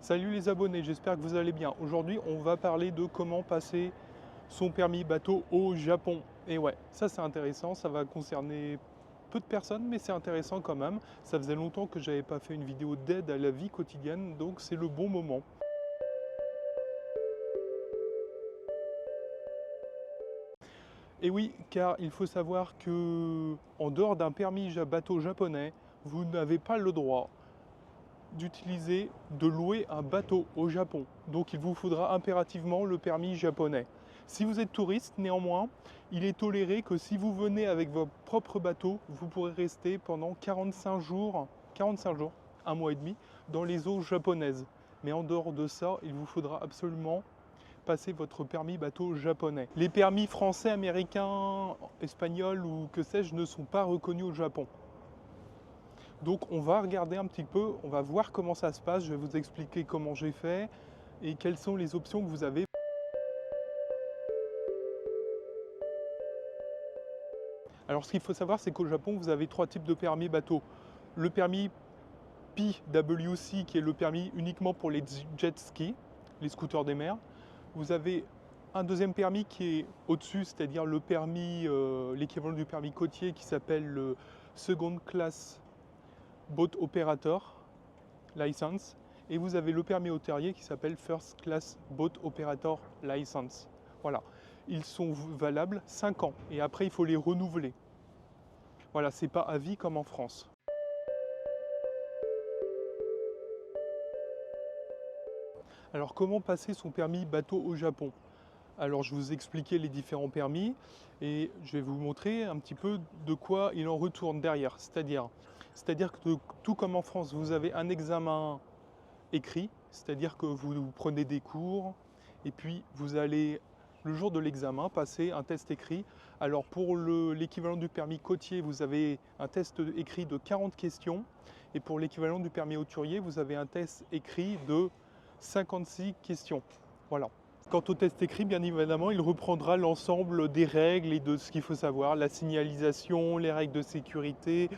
Salut les abonnés, j'espère que vous allez bien. Aujourd'hui, on va parler de comment passer son permis bateau au Japon. Et ouais, ça c'est intéressant, ça va concerner peu de personnes, mais c'est intéressant quand même. Ça faisait longtemps que j'avais pas fait une vidéo d'aide à la vie quotidienne, donc c'est le bon moment. Et oui, car il faut savoir que en dehors d'un permis bateau japonais, vous n'avez pas le droit de louer un bateau au Japon. Donc il vous faudra impérativement le permis japonais. Si vous êtes touriste, néanmoins, il est toléré que si vous venez avec votre propre bateau, vous pourrez rester pendant 45 jours, un mois et demi, dans les eaux japonaises. Mais en dehors de ça, il vous faudra absolument passer votre permis bateau japonais. Les permis français, américains, espagnols ou que sais-je ne sont pas reconnus au Japon. Donc on va regarder un petit peu, on va voir comment ça se passe, je vais vous expliquer comment j'ai fait et quelles sont les options que vous avez. Alors ce qu'il faut savoir, c'est qu'au Japon, vous avez trois types de permis bateau. Le permis PWC qui est le permis uniquement pour les jet skis, les scooters des mers. Vous avez un deuxième permis qui est au-dessus, c'est-à-dire le permis, l'équivalent du permis côtier qui s'appelle le Second Class Boat Operator License. Et vous avez le permis hôtelier qui s'appelle First Class Boat Operator License. Voilà, ils sont valables 5 ans et après il faut les renouveler. Voilà, c'est pas à vie comme en France. Alors comment passer son permis bateau au Japon? Alors je vous expliquais les différents permis et je vais vous montrer un petit peu de quoi il en retourne derrière. C'est-à-dire que tout comme en France, vous avez un examen écrit, c'est-à-dire que vous prenez des cours et puis vous allez le jour de l'examen passer un test écrit. Alors pour l'équivalent du permis côtier, vous avez un test écrit de 40 questions et pour l'équivalent du permis hauturier, vous avez un test écrit de 56 questions. Voilà. Quant au test écrit, bien évidemment, il reprendra l'ensemble des règles et de ce qu'il faut savoir, la signalisation, les règles de sécurité,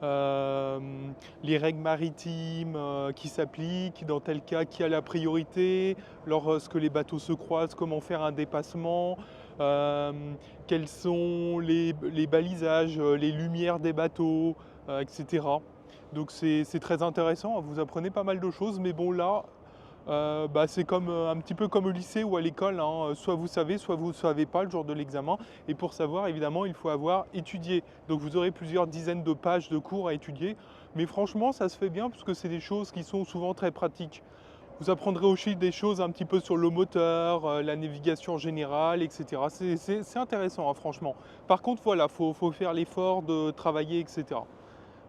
les règles maritimes qui s'appliquent, dans tel cas qui a la priorité, lorsque les bateaux se croisent, comment faire un dépassement, quels sont les balisages, les lumières des bateaux, etc. Donc c'est très intéressant, vous apprenez pas mal de choses, mais bon là, c'est comme un petit peu comme au lycée ou à l'école, hein. Soit vous savez, soit vous ne savez pas le jour de l'examen. Et pour savoir, évidemment, il faut avoir étudié. Donc vous aurez plusieurs dizaines de pages de cours à étudier. Mais franchement, ça se fait bien parce que c'est des choses qui sont souvent très pratiques. Vous apprendrez aussi des choses un petit peu sur le moteur, la navigation générale, etc. C'est intéressant, hein, franchement. Par contre, voilà, faut faire l'effort de travailler, etc.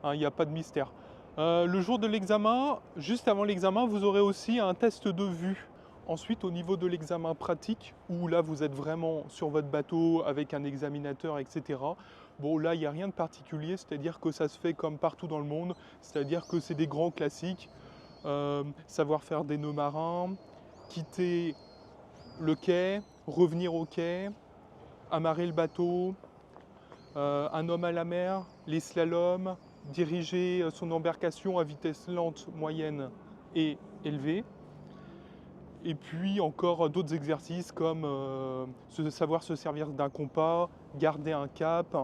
Il n'y a pas de mystère. Le jour de l'examen, juste avant l'examen, vous aurez aussi un test de vue. Ensuite, au niveau de l'examen pratique, où là vous êtes vraiment sur votre bateau avec un examinateur, etc. Bon, là, il n'y a rien de particulier, c'est-à-dire que ça se fait comme partout dans le monde, c'est-à-dire que c'est des grands classiques. Savoir faire des nœuds marins, quitter le quai, revenir au quai, amarrer le bateau, un homme à la mer, les slaloms, diriger son embarcation à vitesse lente, moyenne et élevée. Et puis encore d'autres exercices comme savoir se servir d'un compas, garder un cap,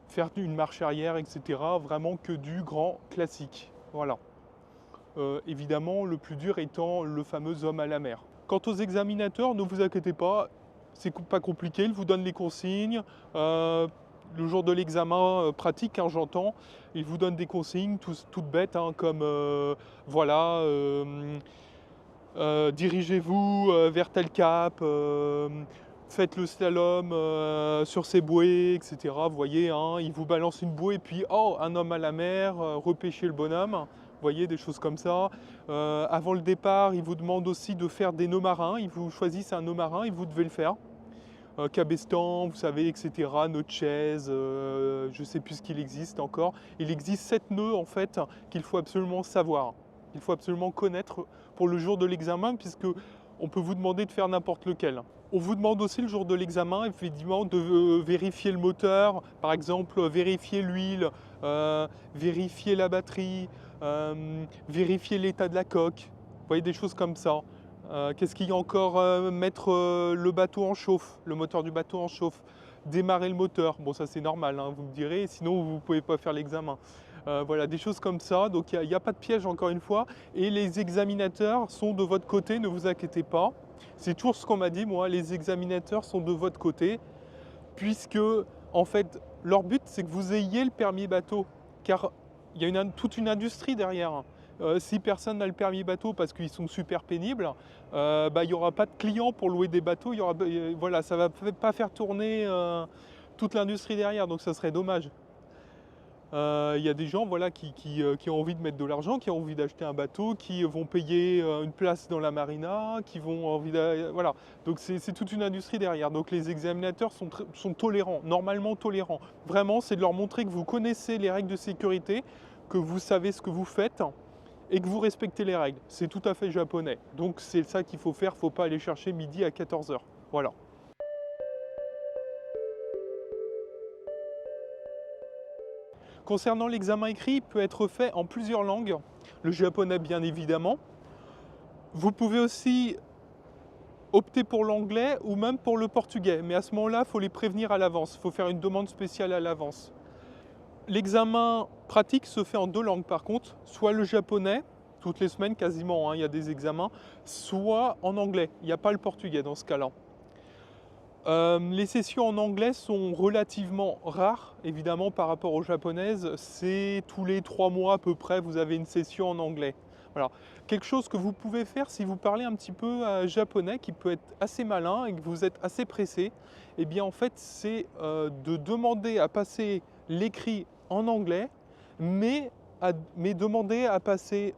faire une marche arrière, etc. Vraiment que du grand classique. Voilà. Évidemment, le plus dur étant le fameux homme à la mer. Quant aux examinateurs, ne vous inquiétez pas, c'est pas compliqué, ils vous donnent les consignes. Le jour de l'examen pratique, hein, j'entends, ils vous donnent des consignes toutes bêtes, hein, comme voilà, dirigez-vous vers tel cap, faites le slalom sur ces bouées, etc. Vous voyez, hein, ils vous balancent une bouée, puis oh, un homme à la mer, repêchez le bonhomme. Vous voyez, des choses comme ça. Avant le départ, ils vous demandent aussi de faire des nœuds marins. Ils vous choisissent un nœud marin et vous devez le faire. Cabestan, vous savez, etc. Nœud de chaise, je ne sais plus ce qu'il existe encore. Il existe 7 nœuds en fait qu'il faut absolument savoir. Il faut absolument connaître pour le jour de l'examen, puisque on peut vous demander de faire n'importe lequel. On vous demande aussi le jour de l'examen, effectivement, de vérifier le moteur, par exemple, vérifier l'huile, vérifier la batterie, vérifier l'état de la coque, voyez, des choses comme ça. Qu'est-ce qu'il y a encore? Mettre le bateau en chauffe, le moteur du bateau en chauffe, démarrer le moteur. Bon, ça c'est normal, hein, vous me direz, sinon vous ne pouvez pas faire l'examen. Voilà, des choses comme ça. Donc il n'y a pas de piège encore une fois. Et les examinateurs sont de votre côté, ne vous inquiétez pas. C'est toujours ce qu'on m'a dit, moi, les examinateurs sont de votre côté, puisque en fait, leur but c'est que vous ayez le permis bateau. Car il y a toute une industrie derrière. Si personne n'a le permis bateau parce qu'ils sont super pénibles, il n'y aura pas de clients pour louer des bateaux. Voilà, ça ne va pas faire tourner toute l'industrie derrière, donc ça serait dommage. Il y a des gens voilà, qui ont envie de mettre de l'argent, qui ont envie d'acheter un bateau, qui vont payer une place dans la marina, qui vont envie voilà. Donc c'est toute une industrie derrière. Donc les examinateurs sont tolérants, normalement tolérants. Vraiment, c'est de leur montrer que vous connaissez les règles de sécurité, que vous savez ce que vous faites et que vous respectez les règles. C'est tout à fait japonais. Donc c'est ça qu'il faut faire, il ne faut pas aller chercher midi à 14 h. Voilà. Concernant l'examen écrit, il peut être fait en plusieurs langues. Le japonais bien évidemment. Vous pouvez aussi opter pour l'anglais ou même pour le portugais. Mais à ce moment-là, il faut les prévenir à l'avance. Il faut faire une demande spéciale à l'avance. L'examen pratique se fait en deux langues par contre, soit le japonais, toutes les semaines quasiment, hein, il y a des examens, soit en anglais. Il n'y a pas le portugais dans ce cas-là. Les sessions en anglais sont relativement rares, évidemment par rapport aux japonaises. C'est tous les 3 mois à peu près, vous avez une session en anglais. Voilà. Quelque chose que vous pouvez faire si vous parlez un petit peu japonais, qui peut être assez malin et que vous êtes assez pressé, eh bien en fait c'est de demander à passer l'écrit en anglais, mais demander à passer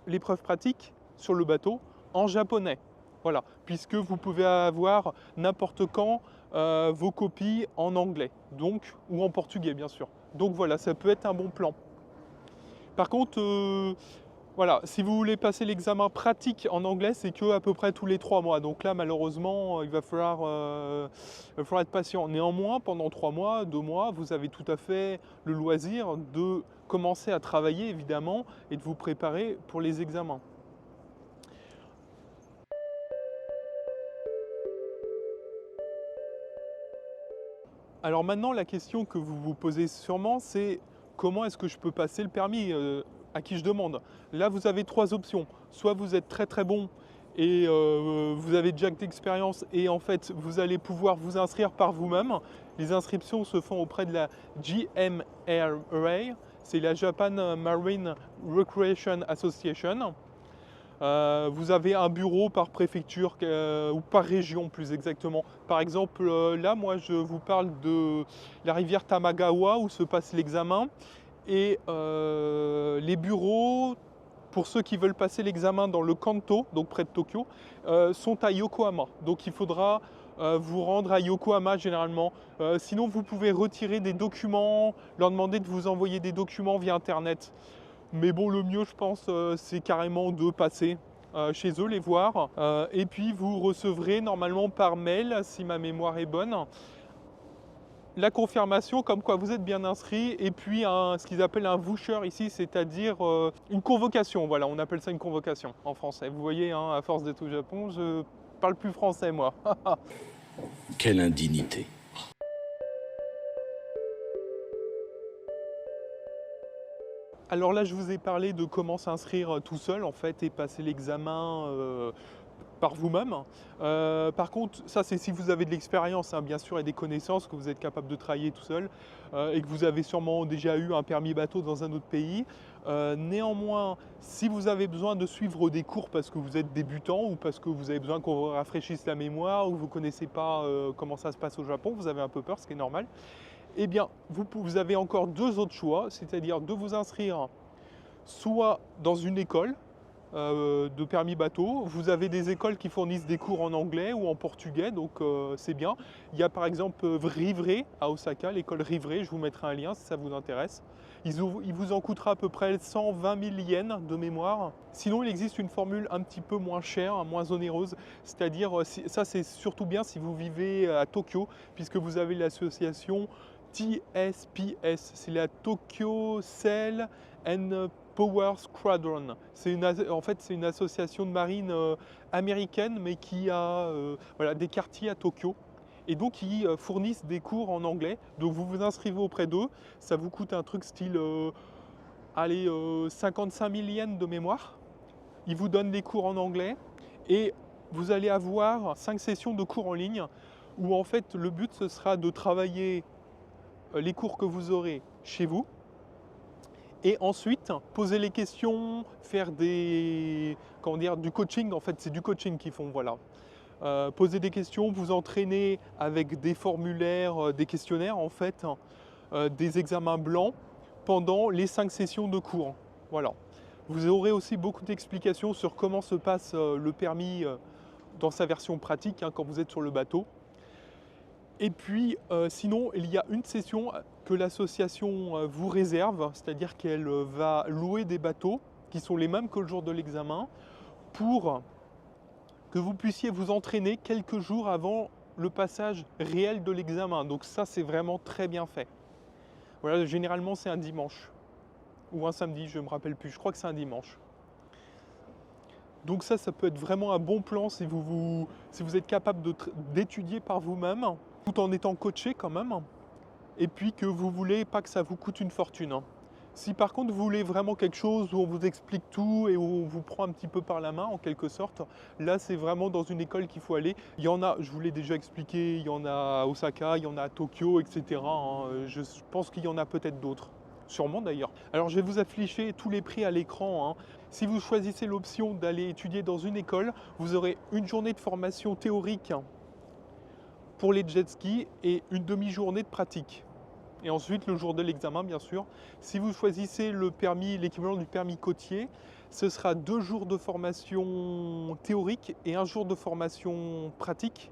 l'épreuve pratique sur le bateau en japonais. Voilà, puisque vous pouvez avoir n'importe quand vos copies en anglais, donc, ou en portugais bien sûr. Donc voilà, ça peut être un bon plan. Par contre, voilà, si vous voulez passer l'examen pratique en anglais, c'est que à peu près tous les 3 mois. Donc là, malheureusement, il va falloir être patient. Néanmoins, pendant 3 mois, 2 mois, vous avez tout à fait le loisir de commencer à travailler, évidemment, et de vous préparer pour les examens. Alors maintenant, la question que vous vous posez sûrement, c'est comment est-ce que je peux passer le permis à qui je demande? Là, vous avez 3 options. Soit vous êtes très très bon et vous avez déjà d'expérience et en fait, vous allez pouvoir vous inscrire par vous-même. Les inscriptions se font auprès de la JMRA, c'est la Japan Marine Recreation Association. Vous avez un bureau par préfecture ou par région plus exactement. Par exemple, là, moi, je vous parle de la rivière Tamagawa où se passe l'examen. Et les bureaux, pour ceux qui veulent passer l'examen dans le Kanto, donc près de Tokyo, sont à Yokohama. Donc il faudra vous rendre à Yokohama généralement. Sinon, vous pouvez retirer des documents, leur demander de vous envoyer des documents via Internet. Mais bon, le mieux, je pense, c'est carrément de passer chez eux, les voir. Et puis, vous recevrez normalement par mail, si ma mémoire est bonne, la confirmation comme quoi vous êtes bien inscrit. Et puis, ce qu'ils appellent un voucher ici, c'est-à-dire une convocation. Voilà, on appelle ça une convocation en français. Vous voyez, hein, à force d'être au Japon, je parle plus français, moi. Quelle indignité! Alors là, je vous ai parlé de comment s'inscrire tout seul en fait et passer l'examen par vous-même. Par contre, ça c'est si vous avez de l'expérience, hein, bien sûr, et des connaissances, que vous êtes capable de travailler tout seul et que vous avez sûrement déjà eu un permis bateau dans un autre pays. Néanmoins, si vous avez besoin de suivre des cours parce que vous êtes débutant ou parce que vous avez besoin qu'on vous rafraîchisse la mémoire ou que vous ne connaissez pas comment ça se passe au Japon, vous avez un peu peur, ce qui est normal. Eh bien, vous avez encore 2 autres choix, c'est-à-dire de vous inscrire soit dans une école de permis bateau. Vous avez des écoles qui fournissent des cours en anglais ou en portugais, donc c'est bien. Il y a par exemple Rivray à Osaka, l'école Rivray, je vous mettrai un lien si ça vous intéresse. Il vous en coûtera à peu près 120 000 yens de mémoire. Sinon, il existe une formule un petit peu moins chère, moins onéreuse, c'est-à-dire, ça c'est surtout bien si vous vivez à Tokyo, puisque vous avez l'association TSPS, c'est la Tokyo Sail and Power Squadron. En fait, c'est une association de marine américaine, mais qui a voilà, des quartiers à Tokyo. Et donc, ils fournissent des cours en anglais. Donc, vous vous inscrivez auprès d'eux. Ça vous coûte un truc style, 55 000 yens de mémoire. Ils vous donnent des cours en anglais. Et vous allez avoir 5 sessions de cours en ligne, où en fait, le but, ce sera de travailler les cours que vous aurez chez vous. Et ensuite, poser les questions, faire du coaching. En fait, c'est du coaching qu'ils font, voilà. Poser des questions, vous entraîner avec des formulaires, des questionnaires, en fait, des examens blancs pendant les 5 sessions de cours. Voilà. Vous aurez aussi beaucoup d'explications sur comment se passe le permis dans sa version pratique, hein, quand vous êtes sur le bateau. Et puis, sinon, il y a une session que l'association vous réserve, c'est-à-dire qu'elle va louer des bateaux qui sont les mêmes que le jour de l'examen pour que vous puissiez vous entraîner quelques jours avant le passage réel de l'examen. Donc ça, c'est vraiment très bien fait. Voilà, généralement, c'est un dimanche ou un samedi, je ne me rappelle plus. Je crois que c'est un dimanche. Donc ça peut être vraiment un bon plan si vous êtes capable d'étudier par vous-même, tout en étant coaché quand même, et puis que vous voulez pas que ça vous coûte une fortune. Si par contre vous voulez vraiment quelque chose où on vous explique tout et où on vous prend un petit peu par la main en quelque sorte, là c'est vraiment dans une école qu'il faut aller. Il y en a, je vous l'ai déjà expliqué, il y en a à Osaka, il y en a à Tokyo, etc. Je pense qu'il y en a peut-être d'autres. Sûrement d'ailleurs. Alors je vais vous afficher tous les prix à l'écran, hein. Si vous choisissez l'option d'aller étudier dans une école, vous aurez une journée de formation théorique pour les jet skis et une demi-journée de pratique. Et ensuite le jour de l'examen, bien sûr. Si vous choisissez le permis, l'équivalent du permis côtier, ce sera 2 jours de formation théorique et 1 jour de formation pratique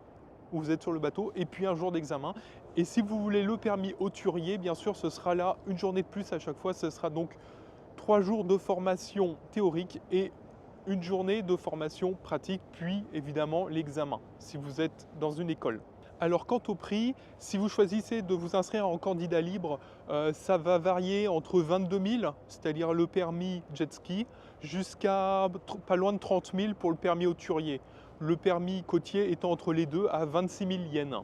où vous êtes sur le bateau, et puis 1 jour d'examen. Et si vous voulez le permis hauturier, bien sûr, ce sera là une journée de plus à chaque fois. Ce sera donc 3 jours de formation théorique et une journée de formation pratique, puis évidemment l'examen, si vous êtes dans une école. Alors quant au prix, si vous choisissez de vous inscrire en candidat libre, ça va varier entre 22 000, c'est-à-dire le permis jet ski, jusqu'à pas loin de 30 000 pour le permis hauturier. Le permis côtier étant entre les deux à 26 000 yens.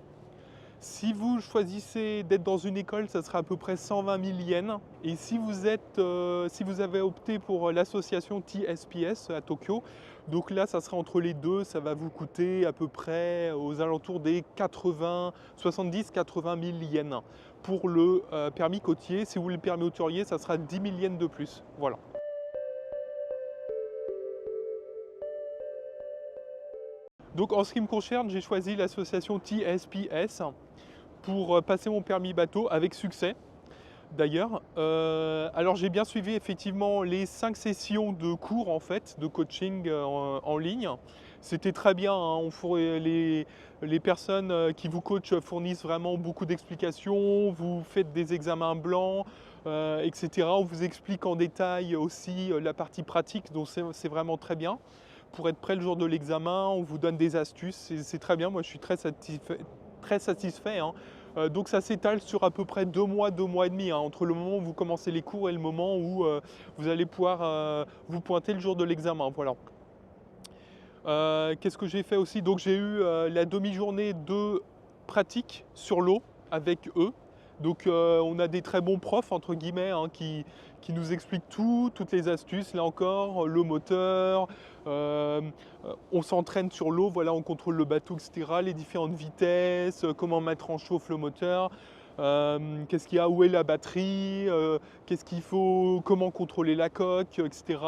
Si vous choisissez d'être dans une école, ça sera à peu près 120 000 yens. Et si vous avez opté pour l'association TSPS à Tokyo, donc là, ça sera entre les deux, ça va vous coûter à peu près aux alentours des 70-80 000 yens. Pour le permis côtier, si vous voulez le permis hauturier, ça sera 10 000 yens de plus. Voilà. Donc en ce qui me concerne, j'ai choisi l'association TSPS pour passer mon permis bateau avec succès. D'ailleurs, alors j'ai bien suivi effectivement les 5 sessions de cours en fait, de coaching en ligne. C'était très bien, hein. Les personnes qui vous coachent fournissent vraiment beaucoup d'explications, vous faites des examens blancs, etc. On vous explique en détail aussi la partie pratique, donc c'est vraiment très bien. Pour être prêt le jour de l'examen, on vous donne des astuces, c'est très bien, moi je suis très satisfait, hein. Donc ça s'étale sur à peu près 2 mois, 2 mois et demi, hein, entre le moment où vous commencez les cours et le moment où vous allez pouvoir vous pointer le jour de l'examen. Voilà. Qu'est-ce que j'ai fait aussi? Donc j'ai eu la demi-journée de pratique sur l'eau avec eux. Donc on a des très bons profs, entre guillemets, hein, qui nous expliquent toutes les astuces, là encore, le moteur, on s'entraîne sur l'eau, voilà, on contrôle le bateau, etc., les différentes vitesses, comment mettre en chauffe le moteur, qu'est-ce qu'il y a, où est la batterie, qu'est-ce qu'il faut, comment contrôler la coque, etc.,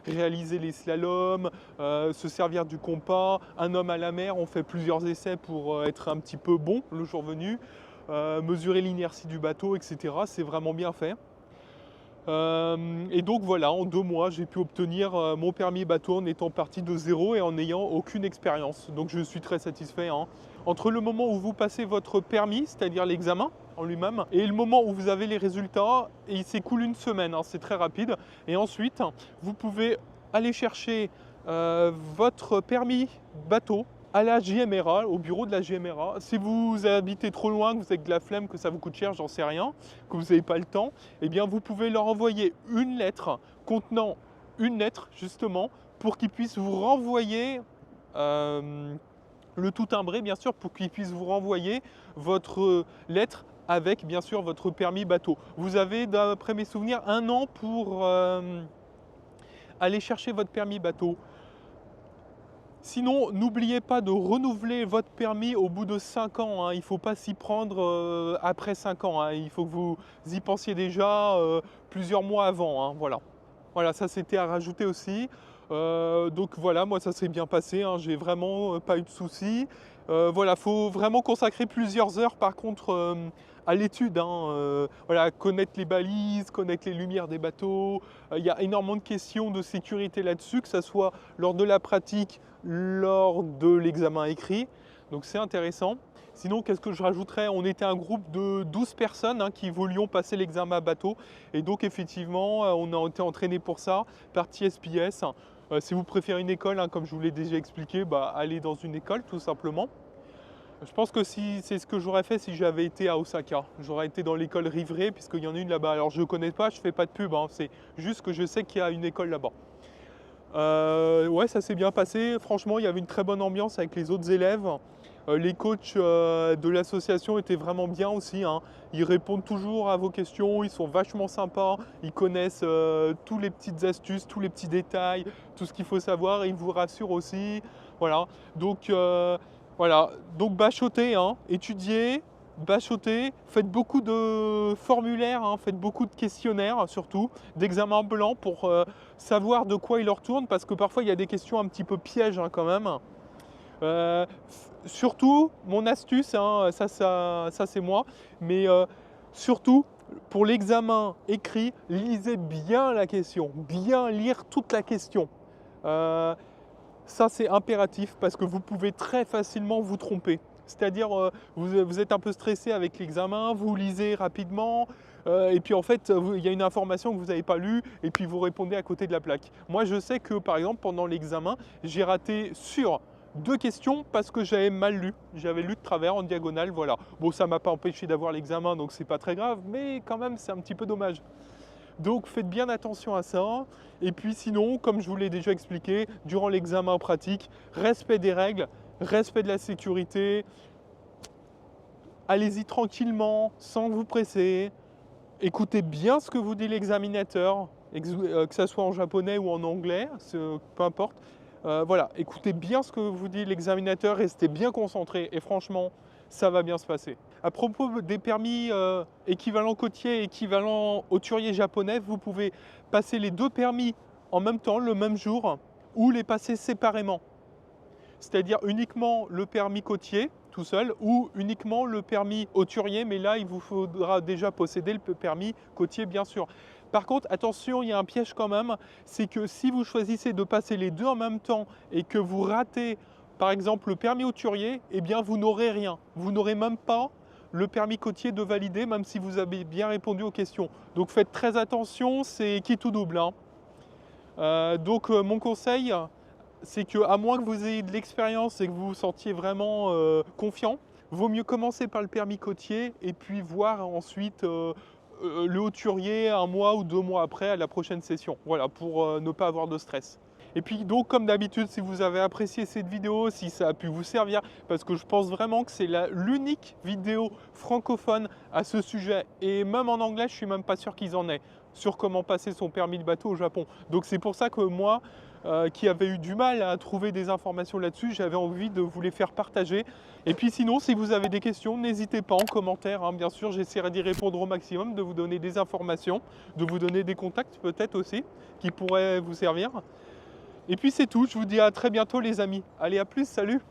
réaliser les slaloms, se servir du compas, un homme à la mer, on fait plusieurs essais pour être un petit peu bon le jour venu. Mesurer l'inertie du bateau, etc. C'est vraiment bien fait. Et donc voilà, en 2 mois, j'ai pu obtenir mon permis bateau en étant parti de zéro et en n'ayant aucune expérience. Donc je suis très satisfait, hein. Entre le moment où vous passez votre permis, c'est-à-dire l'examen en lui-même, et le moment où vous avez les résultats, et il s'écoule 1 semaine, hein, c'est très rapide. Et ensuite, vous pouvez aller chercher votre permis bateau à la GMRA, au bureau de la GMRA. Si vous habitez trop loin, que vous avez de la flemme, que ça vous coûte cher, j'en sais rien, que vous n'avez pas le temps, eh bien vous pouvez leur envoyer une lettre contenant une lettre justement pour qu'ils puissent vous renvoyer le tout timbré bien sûr, pour qu'ils puissent vous renvoyer votre lettre avec bien sûr votre permis bateau. Vous avez, d'après mes souvenirs, 1 an pour aller chercher votre permis bateau. Sinon, n'oubliez pas de renouveler votre permis au bout de 5 ans. Hein. Il ne faut pas s'y prendre après 5 ans. Hein. Il faut que vous y pensiez déjà plusieurs mois avant. Hein. Voilà. Voilà, ça c'était à rajouter aussi. Donc voilà, moi ça s'est bien passé. Hein. J'ai vraiment pas eu de soucis. Voilà, il faut vraiment consacrer plusieurs heures par contre à l'étude. Hein. Voilà, connaître les balises, connaître les lumières des bateaux. Il y a énormément de questions de sécurité là-dessus, que ce soit lors de la pratique, lors de l'examen écrit. Donc c'est intéressant. Sinon, qu'est-ce que je rajouterais? On était un groupe de 12 personnes hein, qui voulions passer l'examen à bateau. Et donc effectivement, on a été entraînés pour ça par TSPS. Si vous préférez une école, hein, comme je vous l'ai déjà expliqué, bah, allez dans une école tout simplement. Je pense que c'est ce que j'aurais fait si j'avais été à Osaka. J'aurais été dans l'école Rivray, puisqu'il y en a une là-bas. Alors je ne connais pas, je ne fais pas de pub, hein, c'est juste que je sais qu'il y a une école là-bas. Ouais, ça s'est bien passé. Franchement, il y avait une très bonne ambiance avec les autres élèves. Les coachs de l'association étaient vraiment bien aussi. Hein. Ils répondent toujours à vos questions, ils sont vachement sympas, ils connaissent toutes les petites astuces, tous les petits détails, tout ce qu'il faut savoir, et ils vous rassurent aussi. Voilà, donc bachotez, hein. Étudiez, bachotez, faites beaucoup de formulaires, hein. Faites beaucoup de questionnaires surtout, d'examens blancs pour savoir de quoi il leur tourne, parce que parfois il y a des questions un petit peu pièges hein, quand même. Surtout, mon astuce, hein, ça c'est moi, mais surtout pour l'examen écrit, lisez bien la question, bien lire toute la question. Ça c'est impératif parce que vous pouvez très facilement vous tromper. C'est-à-dire, vous êtes un peu stressé avec l'examen, vous lisez rapidement, et puis en fait, il y a une information que vous n'avez pas lue, et puis vous répondez à côté de la plaque. Moi, je sais que par exemple, pendant l'examen, j'ai raté sur 2 questions parce que j'avais mal lu. J'avais lu de travers en diagonale, voilà. Bon, ça ne m'a pas empêché d'avoir l'examen, donc c'est pas très grave, mais quand même, c'est un petit peu dommage. Donc faites bien attention à ça. Et puis sinon, comme je vous l'ai déjà expliqué, durant l'examen pratique, respect des règles, respect de la sécurité. Allez-y tranquillement, sans vous presser. Écoutez bien ce que vous dit l'examinateur, que ce soit en japonais ou en anglais, peu importe. Voilà, écoutez bien ce que vous dit l'examinateur, restez bien concentré et franchement, ça va bien se passer. À propos des permis équivalent côtier et équivalent hauturier japonais, vous pouvez passer les 2 permis en même temps, le même jour, ou les passer séparément. C'est-à-dire uniquement le permis côtier tout seul ou uniquement le permis hauturier, mais là il vous faudra déjà posséder le permis côtier bien sûr. Par contre, attention, il y a un piège quand même, c'est que si vous choisissez de passer les 2 en même temps et que vous ratez par exemple le permis hauturier, eh bien vous n'aurez rien. Vous n'aurez même pas le permis côtier de valider, même si vous avez bien répondu aux questions. Donc faites très attention, c'est qui tout double. Hein. Mon conseil, c'est qu'à moins que vous ayez de l'expérience et que vous vous sentiez vraiment confiant, vaut mieux commencer par le permis côtier et puis voir ensuite le hauturier 1 mois ou 2 mois après à la prochaine session. Voilà, pour ne pas avoir de stress. Et puis donc comme d'habitude, si vous avez apprécié cette vidéo, si ça a pu vous servir, parce que je pense vraiment que c'est l'unique vidéo francophone à ce sujet, et même en anglais, je suis même pas sûr qu'ils en aient, sur comment passer son permis de bateau au Japon. Donc c'est pour ça que moi, qui avait eu du mal à trouver des informations là-dessus, j'avais envie de vous les faire partager. Et puis sinon, si vous avez des questions, n'hésitez pas en commentaire, hein. Bien sûr, j'essaierai d'y répondre au maximum, de vous donner des informations, de vous donner des contacts peut-être aussi, qui pourraient vous servir. Et puis c'est tout, je vous dis à très bientôt les amis. Allez, à plus, salut!